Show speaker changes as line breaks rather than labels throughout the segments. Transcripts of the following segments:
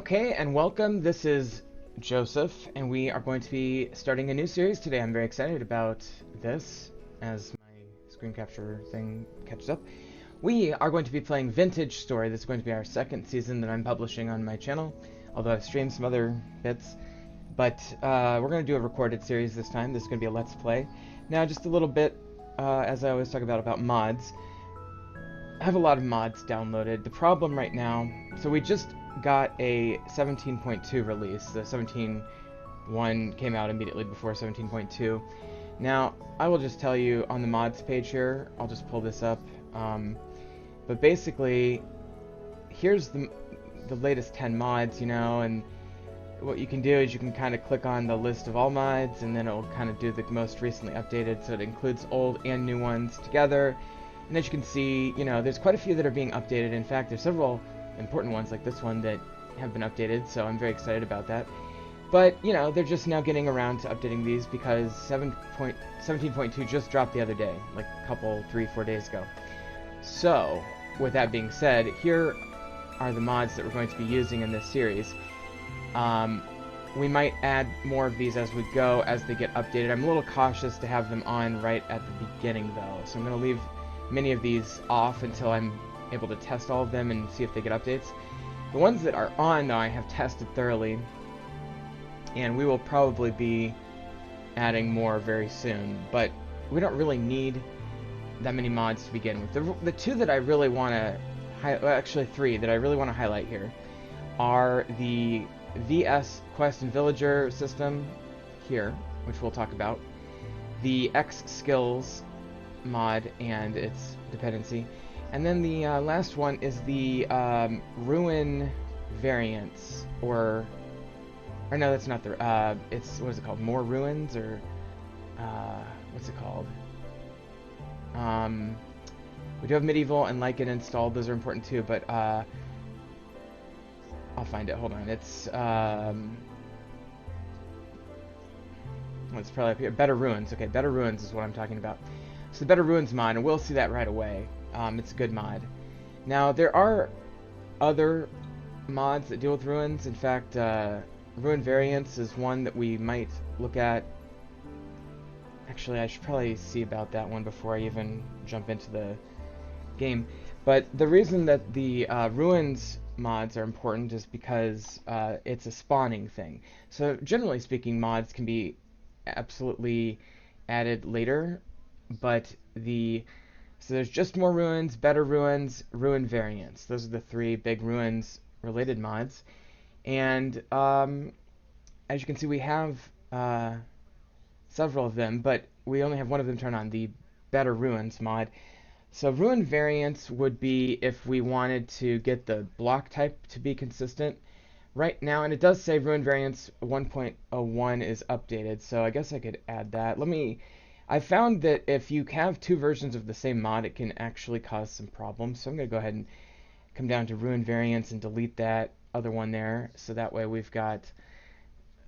Okay, and welcome. This is Joseph, and we are going to be starting a new series today. I'm very excited about this as my screen capture thing catches up. We are going to be playing Vintage Story. This is going to be our second season that I'm publishing on my channel, although I've streamed some other bits. But we're going to do a recorded series this time. This is going to be a Let's Play. Now, just a little bit, as I always talk about mods. I have a lot of mods downloaded. The problem right now, so we just got a 17.2 release. The 17.1 came out immediately before 17.2. Now, I will just tell you on the mods page here, I'll just pull this up. But basically, here's the latest 10 mods, you know, and what you can do is you can kind of click on the list of all mods, and then it will kind of do the most recently updated, so it includes old and new ones together. And as you can see, you know, there's quite a few that are being updated. In fact, there's several important ones like this one that have been updated, so I'm very excited about that. But, you know, they're just now getting around to updating these because 17.2 just dropped the other day, like a couple, 3-4 days ago. So, with that being said, here are the mods that we're going to be using in this series. We might add more of these as we go, as they get updated. I'm a little cautious to have them on right at the beginning, though, so I'm going to leave many of these off until I'm able to test all of them and see if they get updates. The ones that are on, though, I have tested thoroughly, and we will probably be adding more very soon, but we don't really need that many mods to begin with. The two that I really want to well, actually three that I really want to highlight here are the VS Quest and Villager system here, which we'll talk about, the X Skills mod and its dependency, and then the last one is the Ruin variants, or no, that's not the it's, what is it called, More Ruins, or what's it called? We do have Medieval and Lycan installed. Those are important too, but I'll find it. Hold on. It's probably up here. Better Ruins. Okay, Better Ruins is what I'm talking about. So the Better Ruins mod, and we'll see that right away. It's a good mod. Now, there are other mods that deal with ruins. In fact, Ruin Variants is one that we might look at. Actually, I should probably see about that one before I even jump into the game. But the reason that the Ruins mods are important is because it's a spawning thing. So generally speaking, mods can be absolutely added later, but so there's just More Ruins, Better Ruins, Ruin Variants. Those are the three big Ruins related mods. And as you can see, we have several of them, but we only have one of them turned on, the Better Ruins mod. So Ruin Variants would be if we wanted to get the block type to be consistent. Right now, and it does say Ruin Variants 1.01 is updated, so I guess I could add that. I found that if you have two versions of the same mod, it can actually cause some problems. So I'm going to go ahead and come down to Ruin Variants and delete that other one there. So that way we've got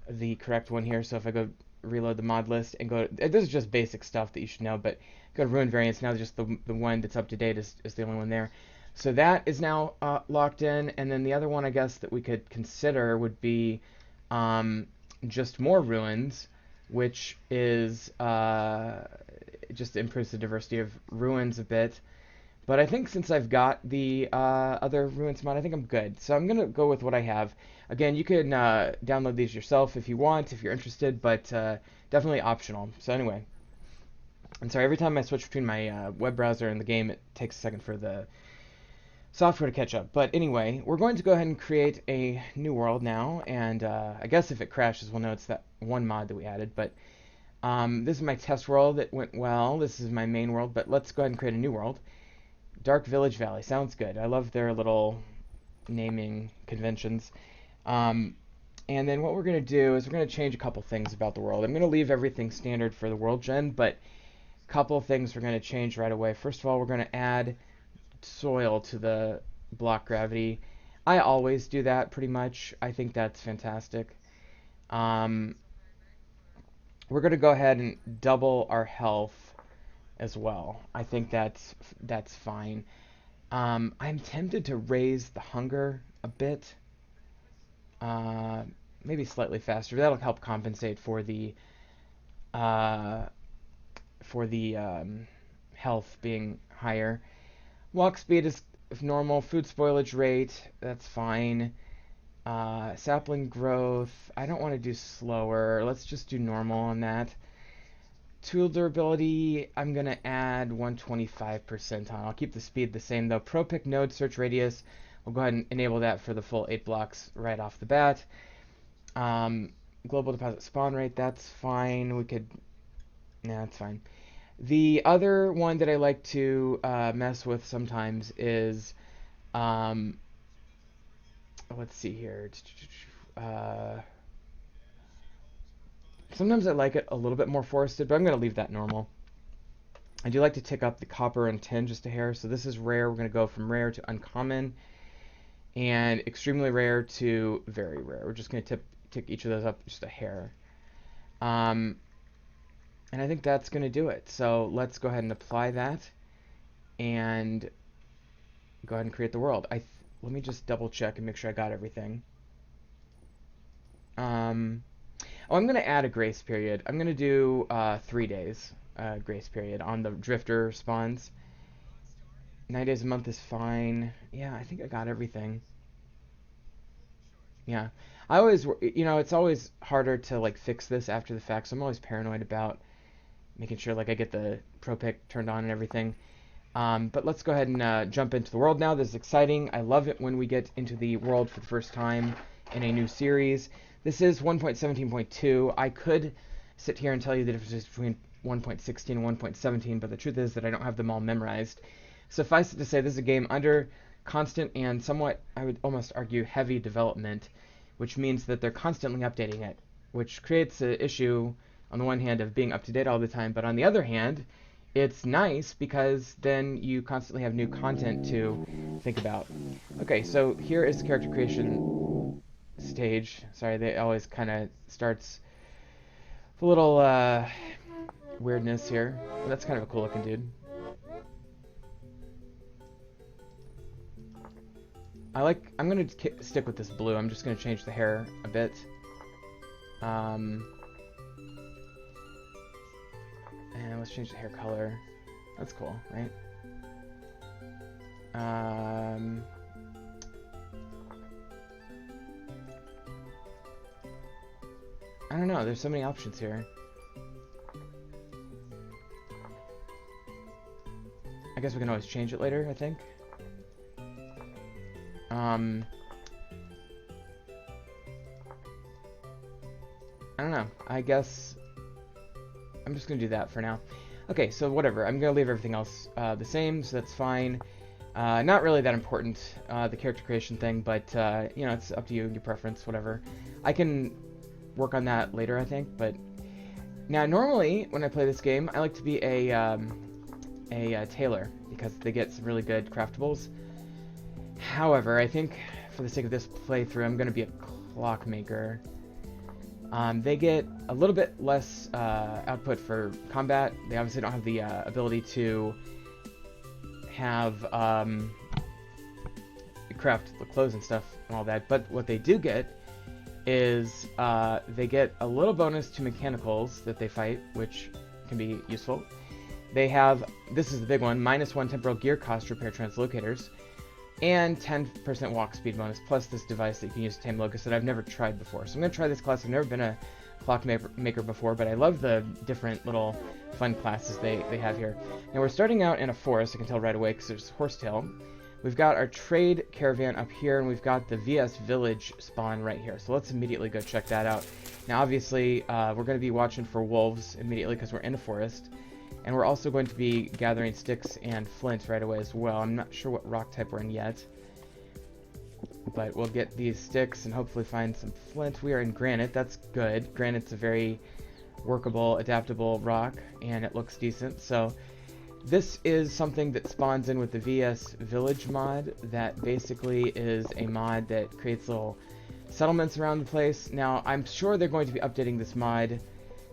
the correct one here. So if I go reload the mod list and go, this is just basic stuff that you should know, but go to Ruin Variants, now just the one that's up to date is the only one there. So that is now locked in, and then the other one I guess that we could consider would be just More Ruins, which is just improves the diversity of ruins a bit. But I think since I've got the other Ruins mod, I think I'm good. So I'm going to go with what I have. Again, you can download these yourself if you want, if you're interested, but definitely optional. So anyway, I'm sorry, every time I switch between my web browser and the game, it takes a second for the software to catch up. But anyway, we're going to go ahead and create a new world now, and I guess if it crashes, we'll know it's that one mod that we added. But this is my test world. It went well. This is my main world, but let's go ahead and create a new world. Dark Village Valley. Sounds good. I love their little naming conventions. And then what we're going to do is we're going to change a couple things about the world. I'm going to leave everything standard for the world gen, but a couple of things we're going to change right away. First of all, we're going to add soil to the block gravity. I always do that pretty much. I think that's fantastic. We're going to go ahead and double our health as well. I think that's fine. I'm tempted to raise the hunger a bit. Maybe slightly faster. That'll help compensate for the uh, health being higher. Walk speed is normal. Food spoilage rate, that's fine. Sapling growth, I don't want to do slower. Let's just do normal on that. Tool durability, I'm going to add 125% on. I'll keep the speed the same though. Pro pick node search radius, we'll go ahead and enable that for the full 8 blocks right off the bat. Global deposit spawn rate, that's fine. That's fine. The other one that I like to mess with sometimes is, let's see here. Sometimes I like it a little bit more forested, but I'm going to leave that normal. I do like to tick up the copper and tin just a hair. So this is rare. We're going to go from rare to uncommon and extremely rare to very rare. We're just going to tick each of those up just a hair. And I think that's going to do it. So let's go ahead and apply that and go ahead and create the world. Let me just double check and make sure I got everything. I'm going to add a grace period. I'm going to do 3 days grace period on the drifter spawns. 9 days a month is fine. Yeah, I think I got everything. Yeah. I always, it's always harder to like fix this after the fact, so I'm always paranoid about making sure like I get the pro pick turned on and everything. But let's go ahead and jump into the world now. This is exciting. I love it when we get into the world for the first time in a new series. This is 1.17.2. I could sit here and tell you the difference between 1.16 and 1.17, but the truth is that I don't have them all memorized. Suffice it to say, this is a game under constant and somewhat, I would almost argue, heavy development, which means that they're constantly updating it, which creates an issue on the one hand of being up to date all the time, but on the other hand, it's nice because then you constantly have new content to think about. Okay, so here is the character creation stage. Sorry, they always kind of starts with a little weirdness here. But that's kind of a cool looking dude. I'm going to stick with this blue. I'm just going to change the hair a bit. And let's change the hair color. That's cool, right? I don't know. There's so many options here. I guess we can always change it later, I think. I don't know. I guess I'm just going to do that for now. Okay, so whatever. I'm going to leave everything else the same, so that's fine. Not really that important, the character creation thing, but, it's up to you, your preference, whatever. I can work on that later, I think, but... Now, normally, when I play this game, I like to be a tailor, because they get some really good craftables. However, I think, for the sake of this playthrough, I'm going to be a clockmaker. They get a little bit less output for combat. They obviously don't have the ability to have craft the clothes and stuff and all that. But what they do get is they get a little bonus to mechanicals that they fight, which can be useful. They have, this is the big one, -1 temporal gear cost repair translocators, and 10% walk speed bonus, plus this device that you can use to tame locusts that I've never tried before. So I'm going to try this class. I've never been a clockmaker before, but I love the different little fun classes they have here. Now we're starting out in a forest, I can tell right away because there's horsetail. We've got our trade caravan up here, and we've got the VS village spawn right here. So let's immediately go check that out. Now obviously we're going to be watching for wolves immediately because we're in a forest. And we're also going to be gathering sticks and flint right away as well. I'm not sure what rock type we're in yet. But we'll get these sticks and hopefully find some flint. We are in granite. That's good. Granite's a very workable, adaptable rock, and it looks decent. So this is something that spawns in with the VS Village mod. That basically is a mod that creates little settlements around the place. Now, I'm sure they're going to be updating this mod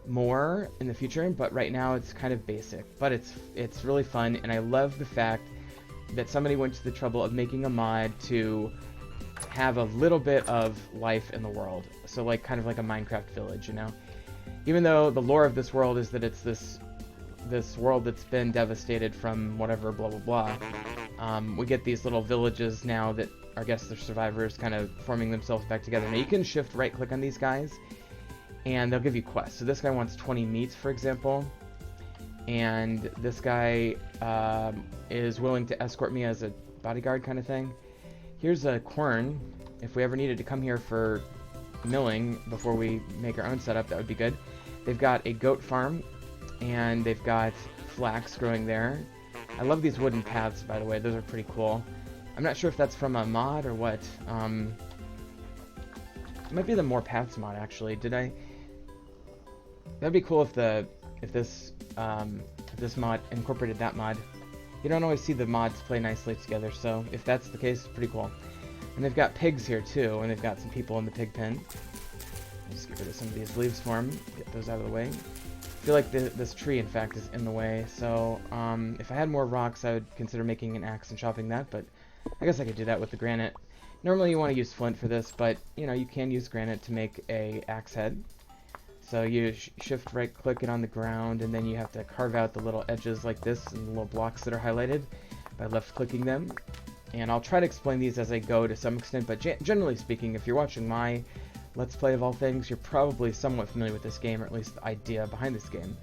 more in the future, but right now it's kind of basic, but it's really fun, and I love the fact that somebody went to the trouble of making a mod to have a little bit of life in the world. So like kind of like a Minecraft village, you know? Even though the lore of this world is that it's this world that's been devastated from whatever, blah, blah, blah. We get these little villages now that I guess they're survivors kind of forming themselves back together. Now you can shift right click on these guys and they'll give you quests. So this guy wants 20 meat, for example. And this guy is willing to escort me as a bodyguard kind of thing. Here's a quern. If we ever needed to come here for milling before we make our own setup, that would be good. They've got a goat farm, and they've got flax growing there. I love these wooden paths, by the way. Those are pretty cool. I'm not sure if that's from a mod or what. It might be the More Paths mod, actually. That'd be cool if this mod incorporated that mod. You don't always see the mods play nicely together, so if that's the case, pretty cool. And they've got pigs here too, and they've got some people in the pig pen. Just get rid of some of these leaves for them, get those out of the way. I feel like this tree, in fact, is in the way, so if I had more rocks, I would consider making an axe and chopping that, but I guess I could do that with the granite. Normally you want to use flint for this, but you know, you can use granite to make a axe head. So you shift right click it on the ground, and then you have to carve out the little edges like this and the little blocks that are highlighted by left clicking them. And I'll try to explain these as I go to some extent, but generally speaking, if you're watching my Let's Play of all things, you're probably somewhat familiar with this game, or at least the idea behind this game.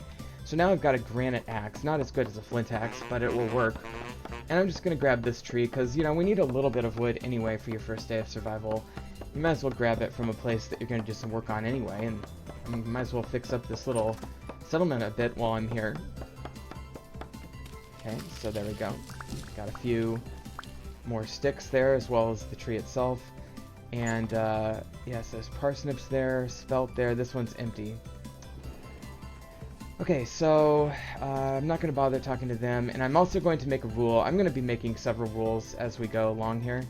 So now I've got a granite axe, not as good as a flint axe, but it will work. And I'm just going to grab this tree, because, you know, we need a little bit of wood anyway for your first day of survival. You might as well grab it from a place that you're going to do some work on anyway, and you might as well fix up this little settlement a bit while I'm here. Okay, so there we go. Got a few more sticks there, as well as the tree itself. And, yes, there's parsnips there, spelt there. This one's empty. Okay, so I'm not going to bother talking to them, and I'm also going to make a rule. I'm going to be making several rules as we go along here.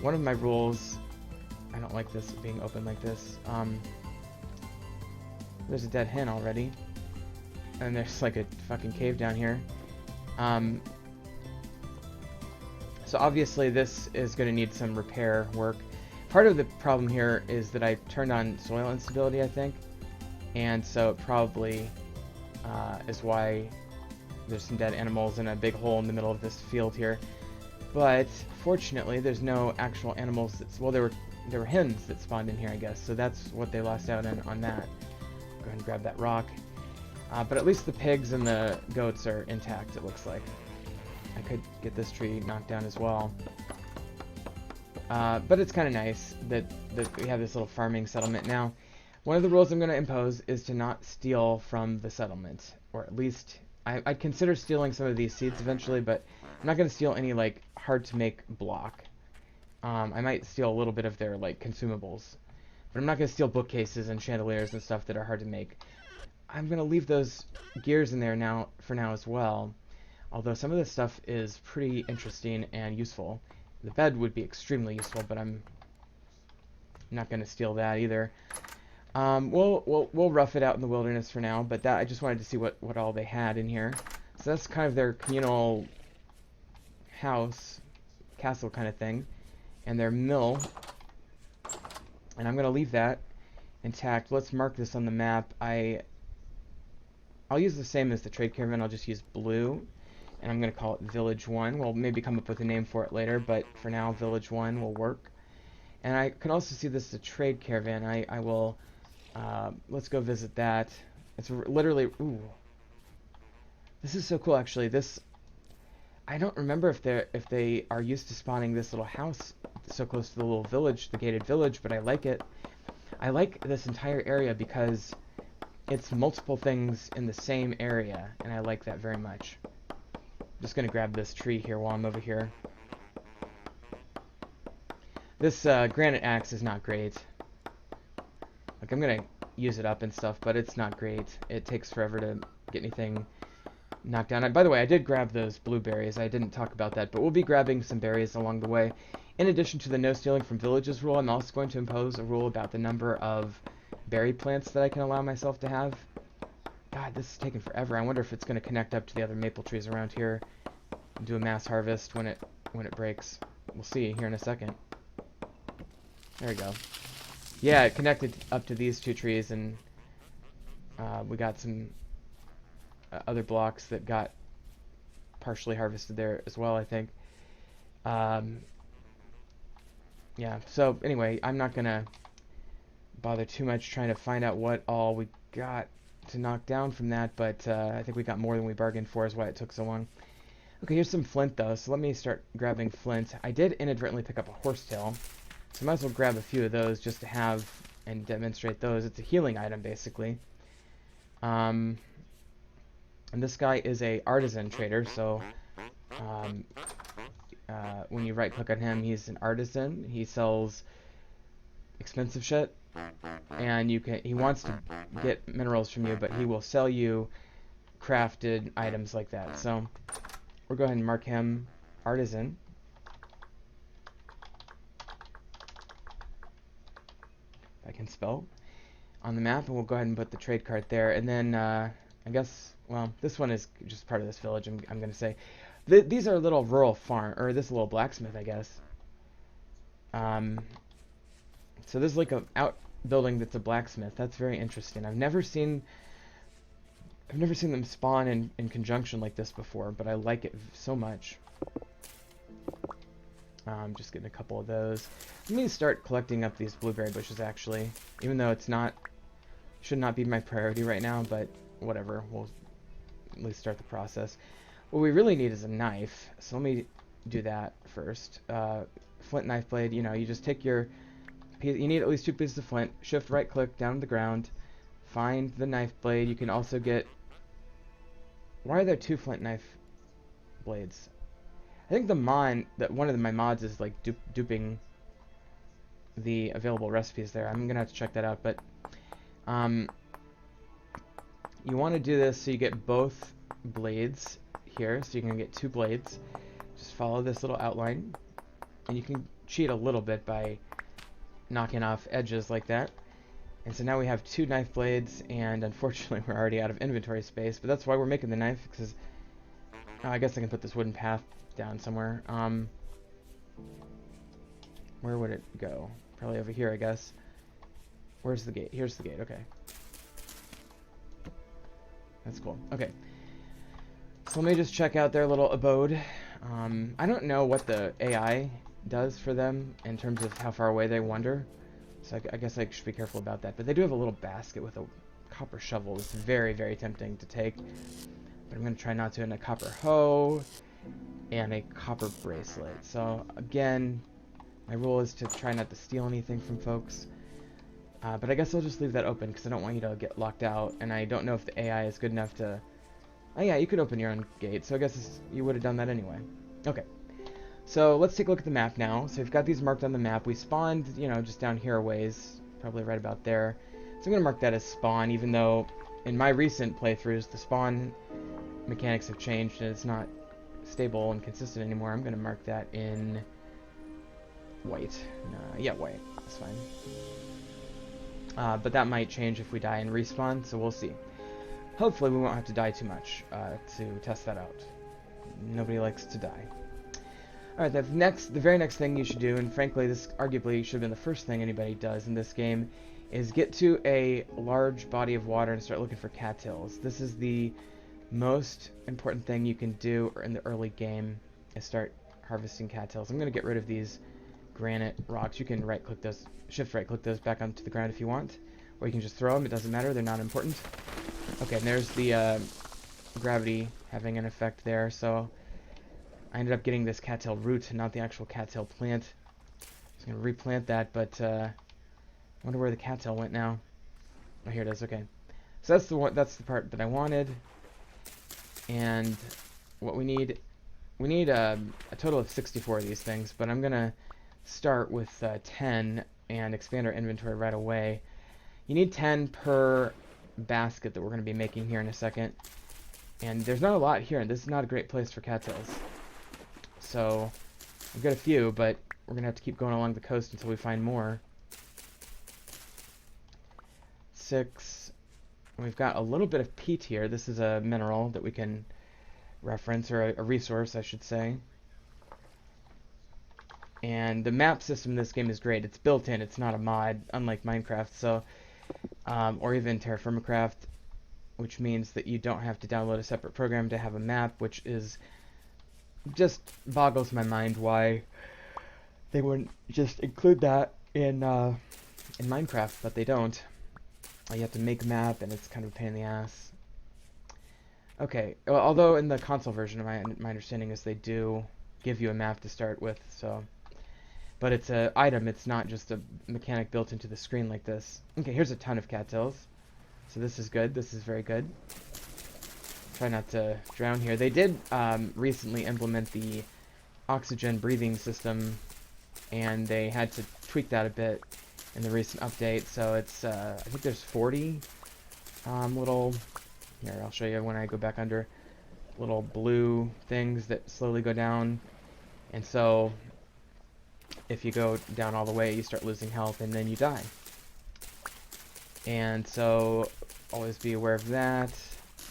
One of my rules, I don't like this being open like this. There's a dead hen already, and there's like a fucking cave down here. So obviously this is going to need some repair work. Part of the problem here is that I turned on soil instability, I think, and so it probably is why there's some dead animals and a big hole in the middle of this field here. But fortunately, there's no actual animals. Well, there were hens that spawned in here, I guess. So that's what they lost out on that. Go ahead and grab that rock. But at least the pigs and the goats are intact, it looks like. I could get this tree knocked down as well. But it's kind of nice that we have this little farming settlement now. One of the rules I'm going to impose is to not steal from the settlement, or at least I'd consider stealing some of these seeds eventually, but I'm not going to steal any like hard to make block. I might steal a little bit of their like consumables, but I'm not going to steal bookcases and chandeliers and stuff that are hard to make. I'm going to leave those gears in there now for now as well, although some of this stuff is pretty interesting and useful. The bed would be extremely useful, but I'm not going to steal that either. We'll rough it out in the wilderness for now, but that I just wanted to see what all they had in here. So that's kind of their communal house, castle kind of thing, and their mill. And I'm going to leave that intact. Let's mark this on the map. I'll use the same as the trade caravan. I'll just use blue, and I'm going to call it Village 1. We'll maybe come up with a name for it later, but for now, Village 1 will work. And I can also see this as a trade caravan. I will... let's go visit that. It's literally... Ooh. This is so cool, actually. I don't remember if they are used to spawning this little house so close to the little village, the gated village, but I like it. I like this entire area because it's multiple things in the same area, and I like that very much. I'm just going to grab this tree here while I'm over here. This granite axe is not great. Like, I'm going to use it up and stuff, but it's not great. It takes forever to get anything knocked down. By the way, I did grab those blueberries. I didn't talk about that, but we'll be grabbing some berries along the way. In addition to the no stealing from villages rule, I'm also going to impose a rule about the number of berry plants that I can allow myself to have. God, this is taking forever. I wonder if it's going to connect up to the other maple trees around here and do a mass harvest when it breaks. We'll see here in a second. There we go. Yeah, it connected up to these two trees, and we got some other blocks that got partially harvested there as well, I think. Um, yeah, so anyway, I'm not going to bother too much trying to find out what all we got to knock down from that, but I think we got more than we bargained for, is why it took so long. Okay, here's some flint, though, so let me start grabbing flint. I did inadvertently pick up a horsetail, so I might as well grab a few of those just to have and demonstrate those. It's a healing item, basically. And this guy is a artisan trader, so when you right-click on him, he's an artisan. He sells expensive shit, and he wants to get minerals from you, but he will sell you crafted items like that. So we'll go ahead and mark him artisan. If I can spell on the map, and we'll go ahead and put the trade cart there. And then I guess, well, this one is just part of this village, I'm going to say. These are a little rural farm, or this little blacksmith, I guess. So there's like a outbuilding that's a blacksmith. That's very interesting. I've never seen them spawn in conjunction like this before, but I like it so much. Just getting a couple of those. Let me start collecting up these blueberry bushes, actually, even though should not be my priority right now, but whatever, we'll at least start the process. What we really need is a knife, so let me do that first. Flint knife blade, you just take your piece, you need at least 2 pieces of flint, shift right click down to the ground, find the knife blade. You can also get, why are there 2 flint knife blades? I think one of my mods is like duping the available recipes there. I'm gonna have to check that out, but you want to do this so you get both blades here, so you can get 2 blades. Just follow this little outline, and you can cheat a little bit by knocking off edges like that. And so now we have 2 knife blades, and unfortunately we're already out of inventory space, but that's why we're making the knife, because I guess I can put this wooden path down somewhere. Where would it go? Probably over here, I guess. Where's the gate? Here's the gate, okay. That's cool. Okay. So let me just check out their little abode. I don't know what the AI does for them in terms of how far away they wander. So I guess I should be careful about that. But they do have a little basket with a copper shovel. It's very, very tempting to take. But I'm going to try not to. And a copper hoe and a copper bracelet. So again, my rule is to try not to steal anything from folks. But I guess I'll just leave that open because I don't want you to get locked out. And I don't know if the AI is good enough to... Oh yeah, you could open your own gate. So I guess you would have done that anyway. Okay. So let's take a look at the map now. So we've got these marked on the map. We spawned, just down here a ways, probably right about there. So I'm going to mark that as spawn, even though in my recent playthroughs, the spawn mechanics have changed and it's not stable and consistent anymore. I'm going to mark that in white. Yeah, white. That's fine. But that might change if we die and respawn, so we'll see. Hopefully we won't have to die too much to test that out. Nobody likes to die. Alright, the very next thing you should do, and frankly this arguably should have been the first thing anybody does in this game, is get to a large body of water and start looking for cattails. This is the most important thing you can do in the early game, is start harvesting cattails. I'm going to get rid of these granite rocks. You can right-click those, shift-right-click those back onto the ground if you want, or you can just throw them. It doesn't matter. They're not important. Okay, and there's the gravity having an effect there, so I ended up getting this cattail root, not the actual cattail plant. I was going to replant that, but I wonder where the cattail went now. Oh, here it is. Okay, so that's the one. That's the part that I wanted. And what we need a total of 64 of these things, but I'm gonna start with 10 and expand our inventory right away. You need 10 per basket that we're going to be making here in a second. And there's not a lot here, and this is not a great place for cattails. So I've got a few, but we're going to have to keep going along the coast until we find more. 6. We've got a little bit of peat here. This is a mineral that we can reference, or a resource, I should say. And the map system in this game is great. It's built in. It's not a mod, unlike Minecraft. So, or even Terraformacraft, which means that you don't have to download a separate program to have a map, which is just boggles my mind why they wouldn't just include that in Minecraft, but they don't. You have to make a map, and it's kind of a pain in the ass. Okay, well, although in the console version, my understanding is they do give you a map to start with, so. But it's an item, it's not just a mechanic built into the screen like this. Okay, here's a ton of cattails. So this is good, this is very good. Try not to drown here. They did recently implement the oxygen breathing system, and they had to tweak that a bit in the recent update. So it's, I think there's 40 little, here I'll show you when I go back under, little blue things that slowly go down. And so if you go down all the way, you start losing health and then you die. And so always be aware of that.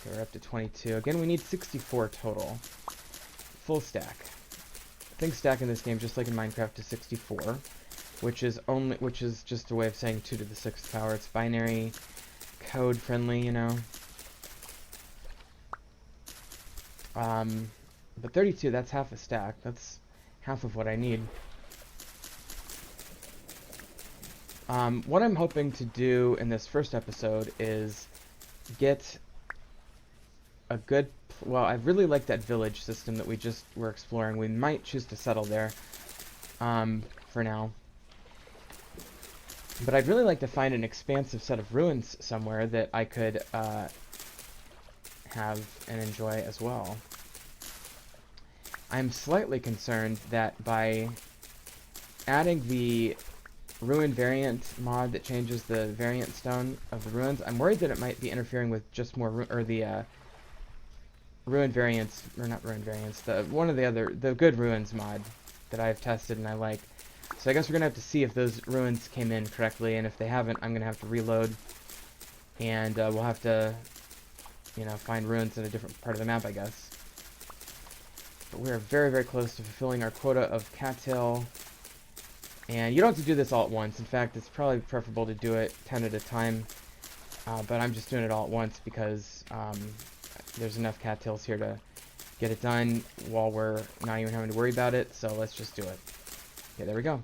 Okay, we're up to 22. Again, we need 64 total. Full stack. Things stack in this game just like in Minecraft to 64, which is just a way of saying 2 to the 6th power. It's binary, code friendly, you know. But 32, that's half a stack. That's half of what I need. What I'm hoping to do in this first episode is get a good, well, I really like that village system that we just were exploring. We might choose to settle there, for now. But I'd really like to find an expansive set of ruins somewhere that I could, have and enjoy as well. I'm slightly concerned that by adding the ruin variant mod that changes the variant stone of the ruins, I'm worried that it might be interfering with just more the ruin variants, or not ruin variants, the good ruins mod that I've tested and I like. So I guess we're gonna have to see if those ruins came in correctly, and if they haven't, I'm gonna have to reload, and we'll have to, you know, find ruins in a different part of the map, I guess. But we are very, very close to fulfilling our quota of cattail. And you don't have to do this all at once. In fact, it's probably preferable to do it 10 at a time. But I'm just doing it all at once because there's enough cattails here to get it done while we're not even having to worry about it. So let's just do it. Okay, there we go.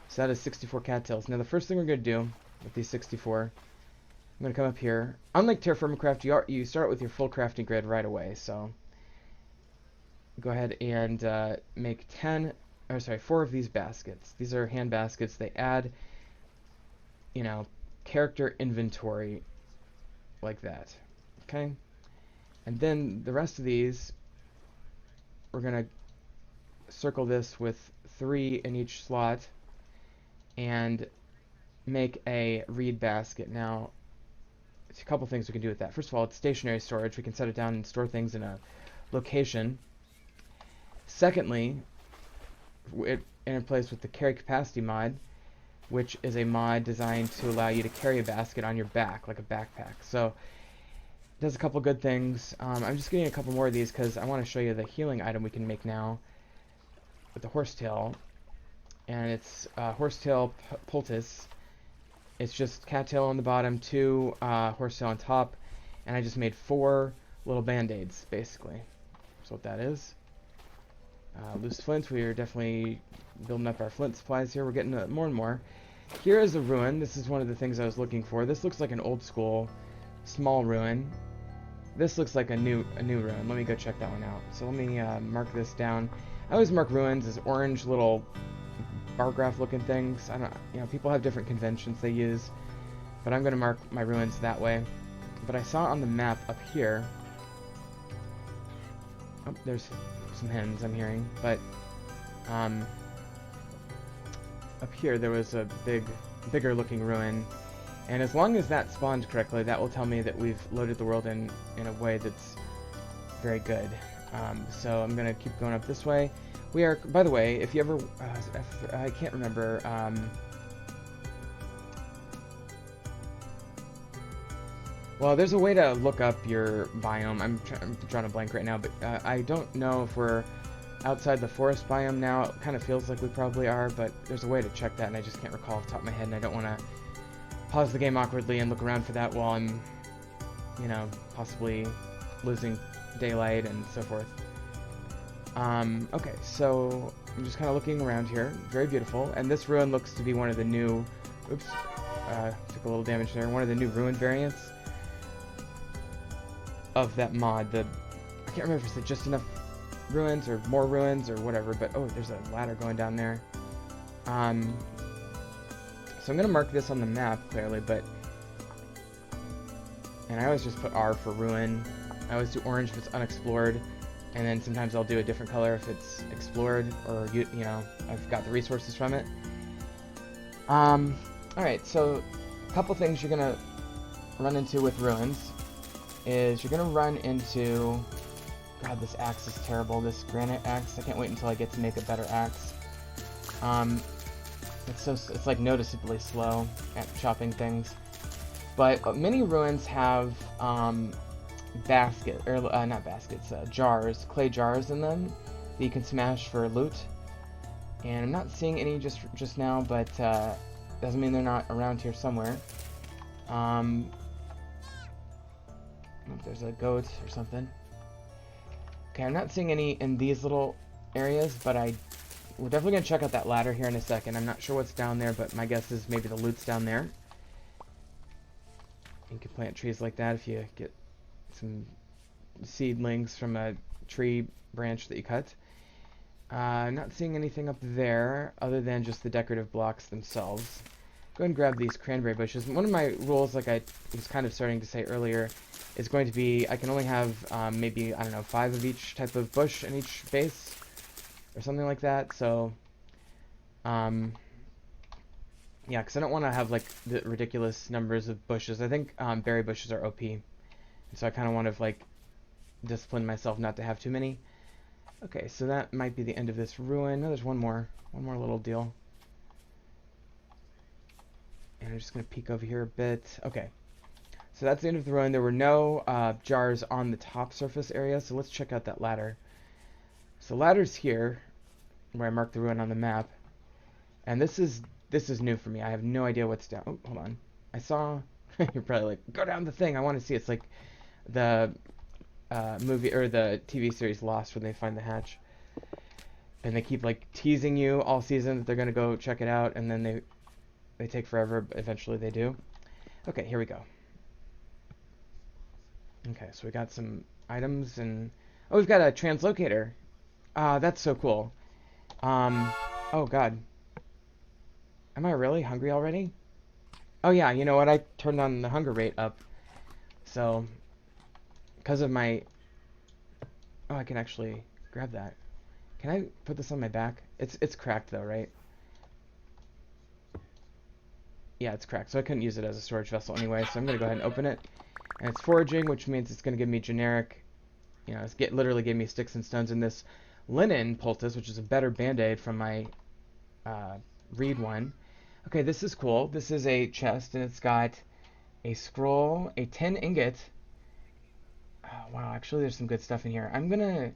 So that is 64 cattails. Now the first thing we're going to do with these 64, I'm going to come up here. Unlike Terraformacraft, you start with your full crafting grid right away. So go ahead and make 4 of these baskets. These are hand baskets. They add, you know, character inventory like that. Okay? And then the rest of these, we're going to circle this with 3 in each slot and make a reed basket. Now, there's a couple things we can do with that. First of all, it's stationary storage. We can set it down and store things in a location. Secondly, it interplays with the carry capacity mod, which is a mod designed to allow you to carry a basket on your back, like a backpack. So it does a couple good things. I'm just getting a couple more of these because I want to show you the healing item we can make now with the horsetail. And it's horsetail poultice. It's just cattail on the bottom, 2 horsetail on top, and I just made 4 little band-aids, basically. That's what that is. Loose flint, we are definitely building up our flint supplies here. We're getting more and more. Here is a ruin. This is one of the things I was looking for. This looks like an old school small ruin. This looks like a new ruin. Let me go check that one out. So let me mark this down. I always mark ruins as orange little bar graph looking things. I don't, you know, people have different conventions they use, but I'm going to mark my ruins that way. But I saw on the map up here. Oh, there's some hens I'm hearing, but up here there was a bigger looking ruin, and as long as that spawned correctly, that will tell me that we've loaded the world in a way that's very good. So I'm gonna keep going up this way. We are, by the way, if you ever I can't remember well, there's a way to look up your biome. I'm drawing a blank right now, but I don't know if we're outside the forest biome now. It kind of feels like we probably are, but there's a way to check that, and I just can't recall off the top of my head, and I don't want to pause the game awkwardly and look around for that while I'm, you know, possibly losing daylight and so forth. Okay, so I'm just kind of looking around here. Very beautiful, and this ruin looks to be one of the new... Oops, took a little damage there. One of the new ruin variants of that mod. I can't remember if it's just enough ruins or more ruins or whatever, but oh, there's a ladder going down there. So I'm gonna mark this on the map clearly, but and I always just put R for ruin. I always do orange if it's unexplored, and then sometimes I'll do a different color if it's explored or you know, I've got the resources from it. Alright, so a couple things you're gonna run into with ruins is you're gonna run into... God, this axe is terrible, this granite axe. I can't wait until I get to make a better axe. It's like noticeably slow at chopping things. But many ruins have jars, clay jars in them that you can smash for loot. And I'm not seeing any just now, but doesn't mean they're not around here somewhere. I don't know if there's a goat or something. Okay, I'm not seeing any in these little areas, but we're definitely going to check out that ladder here in a second. I'm not sure what's down there, but my guess is maybe the loot's down there. You can plant trees like that if you get some seedlings from a tree branch that you cut. I'm not seeing anything up there other than just the decorative blocks themselves. Go ahead and grab these cranberry bushes. One of my rules, like I was kind of starting to say earlier, is going to be I can only have maybe, I don't know, 5 of each type of bush in each base or something like that. So, yeah, because I don't want to have like the ridiculous numbers of bushes. I think berry bushes are OP, and so I kind of want to like discipline myself not to have too many. Okay, so that might be the end of this ruin. No, there's one more little deal. And I'm just going to peek over here a bit. Okay, so that's the end of the ruin. There were no jars on the top surface area, so let's check out that ladder. So ladder's here, where I marked the ruin on the map. And this is new for me. I have no idea what's down. Oh, hold on. I saw... You're probably like, go down the thing. I want to see. It's like the movie or the TV series Lost when they find the hatch. And they keep like teasing you all season that they're going to go check it out, and then they take forever, but eventually they do. Okay, here we go. Okay, so we got some items, and... Oh, we've got a translocator. That's so cool. Oh god. Am I really hungry already? Oh yeah, you know what? I turned on the hunger rate up. So, because of my... Oh, I can actually grab that. Can I put this on my back? It's cracked though, right? Yeah, it's cracked, so I couldn't use it as a storage vessel anyway, so I'm going to go ahead and open it. And it's foraging, which means it's going to give me generic... You know, literally gave me sticks and stones in this linen poultice, which is a better band-aid from my reed one. Okay, this is cool. This is a chest, and it's got a scroll, a tin ingot. Oh, wow, actually there's some good stuff in here. I'm gonna...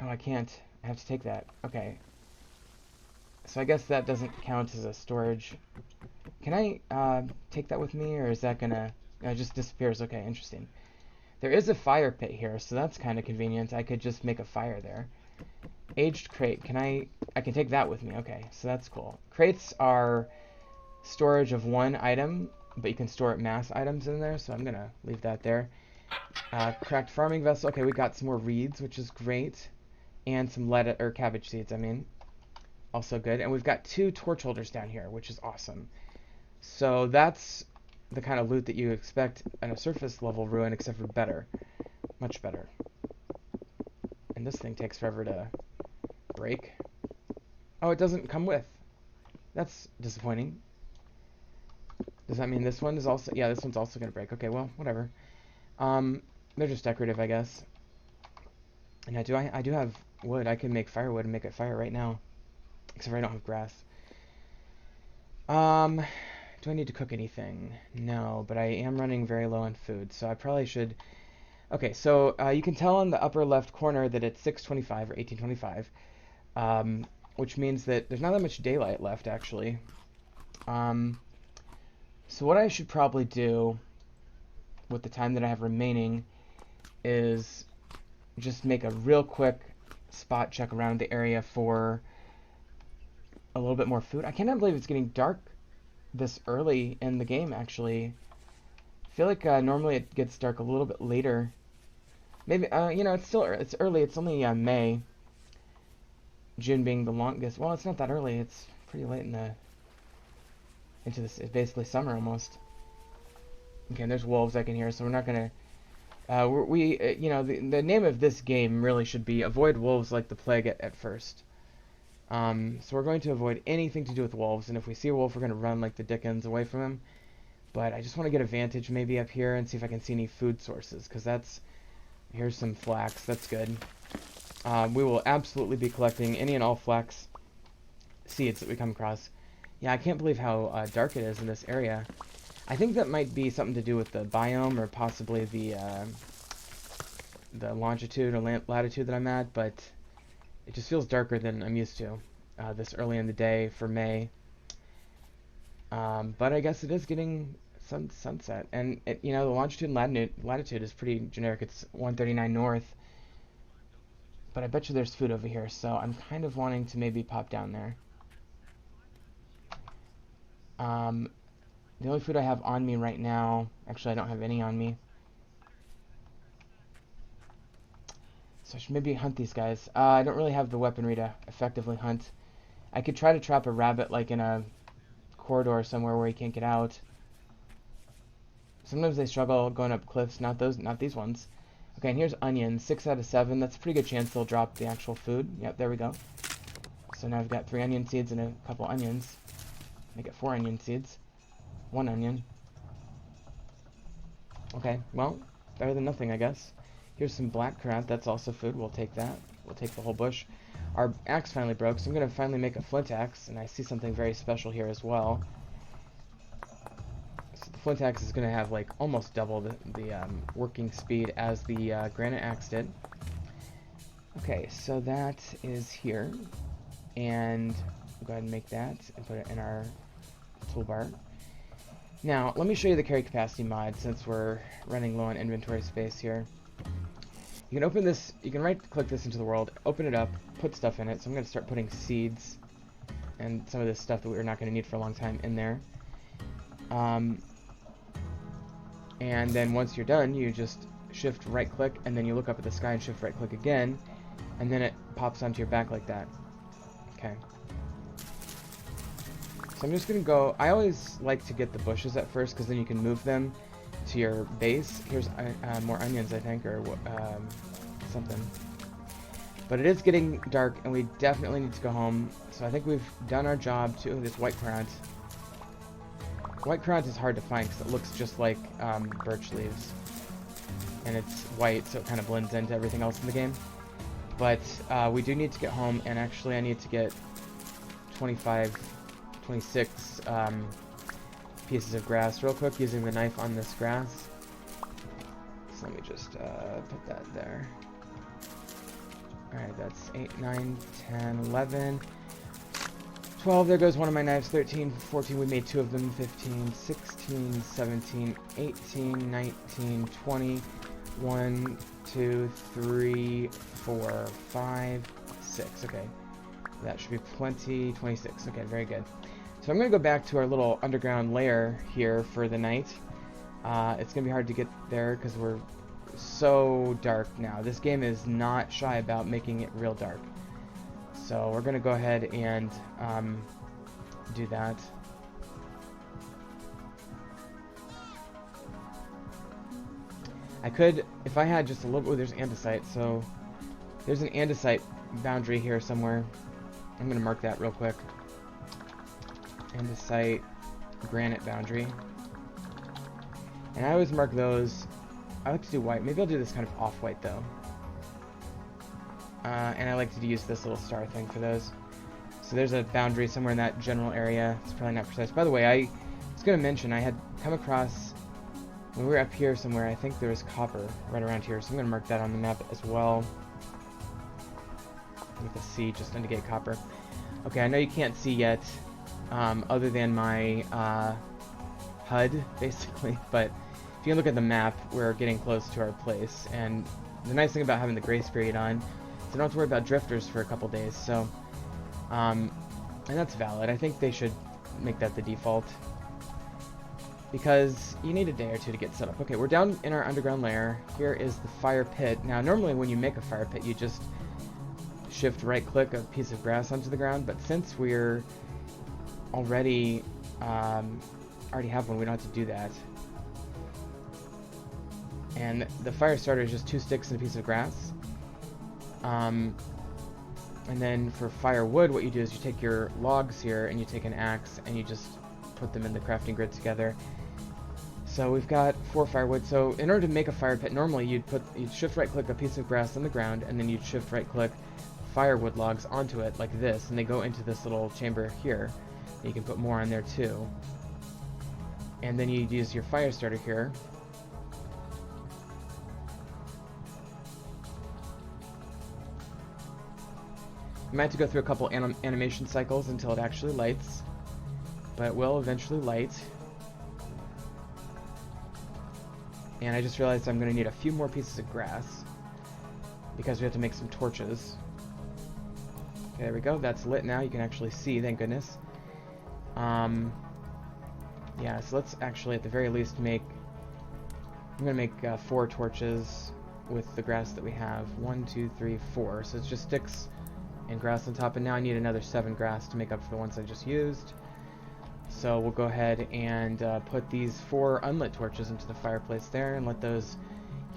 Oh, I can't. I have to take that. Okay. So I guess that doesn't count as a storage. Can I take that with me, or is that gonna... it just disappears. Okay, interesting. There is a fire pit here, so that's kind of convenient. I could just make a fire there. Aged crate. I can take that with me. Okay, so that's cool. Crates are storage of one item, but you can store mass items in there, so I'm going to leave that there. Cracked farming vessel. Okay, we got some more reeds, which is great. And some cabbage seeds, I mean. Also good. And we've got 2 torch holders down here, which is awesome. So that's the kind of loot that you expect in a surface level ruin, except for better. Much better. And this thing takes forever to break. Oh, it doesn't come with. That's disappointing. Does that mean this one is also... Yeah, this one's also going to break. Okay, well, whatever. They're just decorative, I guess. And I do have wood. I can make firewood and make a fire right now. Except for I don't have grass. Do I need to cook anything? No, but I am running very low on food, so I probably should... Okay, so you can tell on the upper left corner that it's 6:25 or 18:25, which means that there's not that much daylight left, actually. Um, so what I should probably do with the time that I have remaining is just make a real quick spot check around the area for a little bit more food. I cannot believe it's getting dark this early in the game, actually. I feel like normally it gets dark a little bit later. Maybe, it's early. It's only May. June being the longest. Well, it's not that early. It's pretty late into this. It's basically summer almost. Okay, and there's wolves I can hear, so we're not gonna. The name of this game really should be Avoid Wolves Like the Plague at first. So we're going to avoid anything to do with wolves, and if we see a wolf, we're gonna run like the dickens away from him. But I just want to get a vantage maybe up here and see if I can see any food sources, because here's some flax. That's good. We will absolutely be collecting any and all flax seeds that we come across. Yeah, I can't believe how dark it is in this area. I think that might be something to do with the biome, or possibly the longitude or latitude that I'm at, but it just feels darker than I'm used to this early in the day for May. But I guess it is getting sunset, and the longitude and latitude is pretty generic. It's 139 north, but I bet you there's food over here, so I'm kind of wanting to maybe pop down there. The only food I have on me right now, actually I don't have any on me, so I should maybe hunt these guys. I don't really have the weaponry to effectively hunt. I could try to trap a rabbit like in a corridor somewhere where he can't get out. Sometimes they struggle going up cliffs, not these ones. Okay, and here's onions, 6 out of 7. That's a pretty good chance they'll drop the actual food. Yep, there we go. So now I've got 3 onion seeds and a couple onions. Make it 4 onion seeds. 1 onion. Okay, well, better than nothing, I guess. Here's some black currant. That's also food. We'll take that. We'll take the whole bush. Our axe finally broke, so I'm going to finally make a flint axe, and I see something very special here as well. So the flint axe is going to have like almost double the working speed as the granite axe did. Okay, so that is here, and we'll go ahead and make that and put it in our toolbar. Now, let me show you the carry capacity mod since we're running low on inventory space here. You can open this, you can right-click this into the world, open it up, put stuff in it. So I'm going to start putting seeds and some of this stuff that we're not going to need for a long time in there. And then once you're done, you just shift right-click, and then you look up at the sky and shift right-click again, and then it pops onto your back like that. Okay. So I'm just going to go, I always like to get the bushes at first, because then you can move them to your base. Here's more onions, I think, or something. But it is getting dark, and we definitely need to go home. So I think we've done our job to this white currant. White currant is hard to find, because it looks just like birch leaves. And it's white, so it kind of blends into everything else in the game. But we do need to get home, and actually I need to get 26 pieces of grass real quick using the knife on this grass. So let me just put that there. Alright, that's 8, 9, 10, 11, 12, there goes one of my knives, 13, 14, we made 2 of them, 15, 16, 17, 18, 19, 20, 1, 2, 3, 4, 5, 6, okay. That should be plenty, 26, okay, very good. So I'm going to go back to our little underground lair here for the night. It's going to be hard to get there because we're so dark now. This game is not shy about making it real dark. So we're going to go ahead and do that. I could, if I had just a little, oh, there's andesite. So there's an andesite boundary here somewhere. I'm going to mark that real quick. Andesite granite boundary. And I always mark those. I like to do white. Maybe I'll do this kind of off-white though. And I like to use this little star thing for those. So there's a boundary somewhere in that general area. It's probably not precise. By the way, I was going to mention I had come across When we were up here somewhere, I think there was copper right around here, so I'm going to mark that on the map as well. With a C, just to indicate copper. Okay, I know you can't see yet, other than my HUD, basically, but if you look at the map, we're getting close to our place, and the nice thing about having the grace period on is I don't have to worry about drifters for a couple days, so, and that's valid. I think they should make that the default, because you need a day or two to get set up. Okay, we're down in our underground lair. Here is the fire pit. Now, normally when you make a fire pit, you just shift right-click a piece of grass onto the ground, but since we're already have one, we don't have to do that. And the fire starter is just 2 sticks and a piece of grass. And then for firewood, what you do is you take your logs here and you take an axe and you just put them in the crafting grid together. So we've got 4 firewood. So in order to make a fire pit, normally you'd shift right click a piece of grass on the ground, and then you'd shift right click firewood logs onto it like this, and they go into this little chamber here. And you can put more on there too. And then you'd use your fire starter here. You might have to go through a couple animation cycles until it actually lights, but it will eventually light. And I just realized I'm going to need a few more pieces of grass because we have to make some torches. Okay, there we go. That's lit now. You can actually see, thank goodness. Yeah, so let's actually at the very least make... I'm going to make 4 torches with the grass that we have. 1, 2, 3, 4. So it's just sticks and grass on top. And now I need another 7 grass to make up for the ones I just used. So we'll go ahead and put these 4 unlit torches into the fireplace there and let those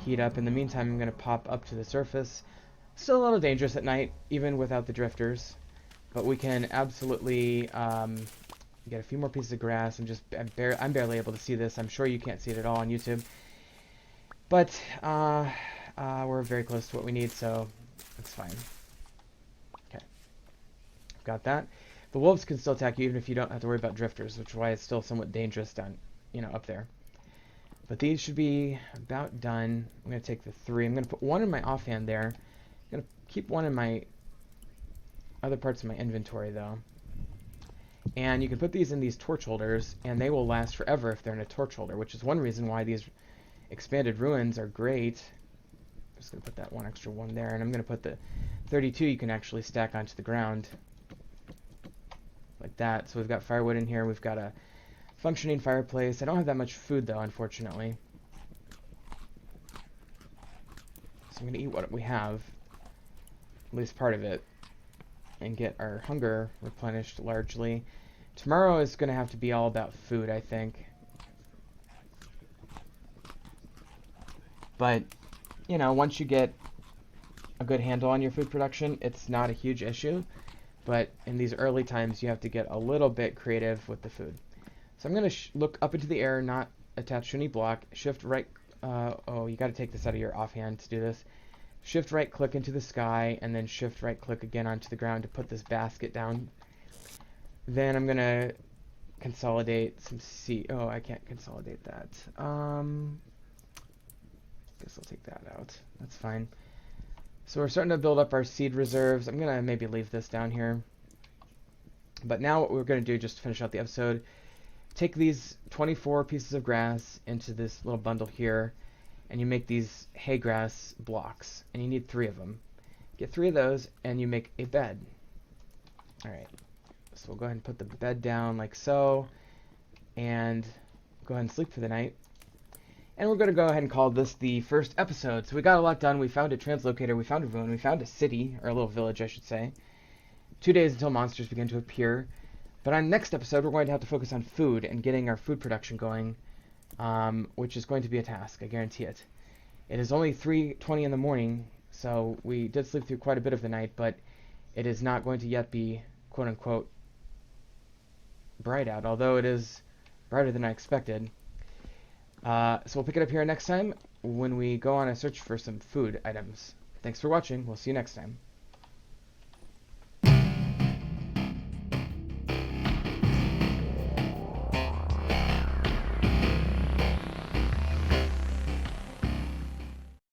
heat up. In the meantime, I'm going to pop up to the surface. Still a little dangerous at night, even without the drifters. But we can absolutely get a few more pieces of grass. And just I'm barely able to see this. I'm sure you can't see it at all on YouTube. But we're very close to what we need, so it's fine. Okay. Got that. The wolves can still attack you even if you don't have to worry about drifters, which is why it's still somewhat dangerous down, up there. But these should be about done. I'm going to take the 3. I'm going to put 1 in my offhand there. I'm going to keep 1 in my other parts of my inventory, though. And you can put these in these torch holders, and they will last forever if they're in a torch holder, which is one reason why these expanded ruins are great. I'm just going to put that 1 extra 1 there, and I'm going to put the 32 you can actually stack onto the ground. Like that. So we've got firewood in here. We've got a functioning fireplace. I don't have that much food, though, unfortunately. So I'm going to eat what we have, at least part of it, and get our hunger replenished largely. Tomorrow is going to have to be all about food, I think. But, once you get a good handle on your food production, it's not a huge issue. But in these early times, you have to get a little bit creative with the food. So I'm going to look up into the air, not attached to any block. Shift right... oh, you got to take this out of your offhand to do this. Shift right click into the sky, and then shift right click again onto the ground to put this basket down. Then I'm going to consolidate some seed. Oh, I can't consolidate that. Guess I'll take that out. That's fine. So we're starting to build up our seed reserves. I'm going to maybe leave this down here. But now what we're going to do, just to finish out the episode, take these 24 pieces of grass into this little bundle here, and you make these hay grass blocks. And you need 3 of them. Get 3 of those, and you make a bed. Alright. So we'll go ahead and put the bed down like so, and go ahead and sleep for the night. And we're going to go ahead and call this the first episode. So we got a lot done. We found a translocator. We found a ruin. We found a city, or a little village, I should say. 2 days until monsters begin to appear. But on next episode, we're going to have to focus on food and getting our food production going, which is going to be a task. I guarantee it. It is only 3:20 in the morning, so we did sleep through quite a bit of the night, but it is not going to yet be, quote-unquote, bright out, although it is brighter than I expected. So we'll pick it up here next time when we go on a search for some food items. Thanks for watching. We'll see you next time.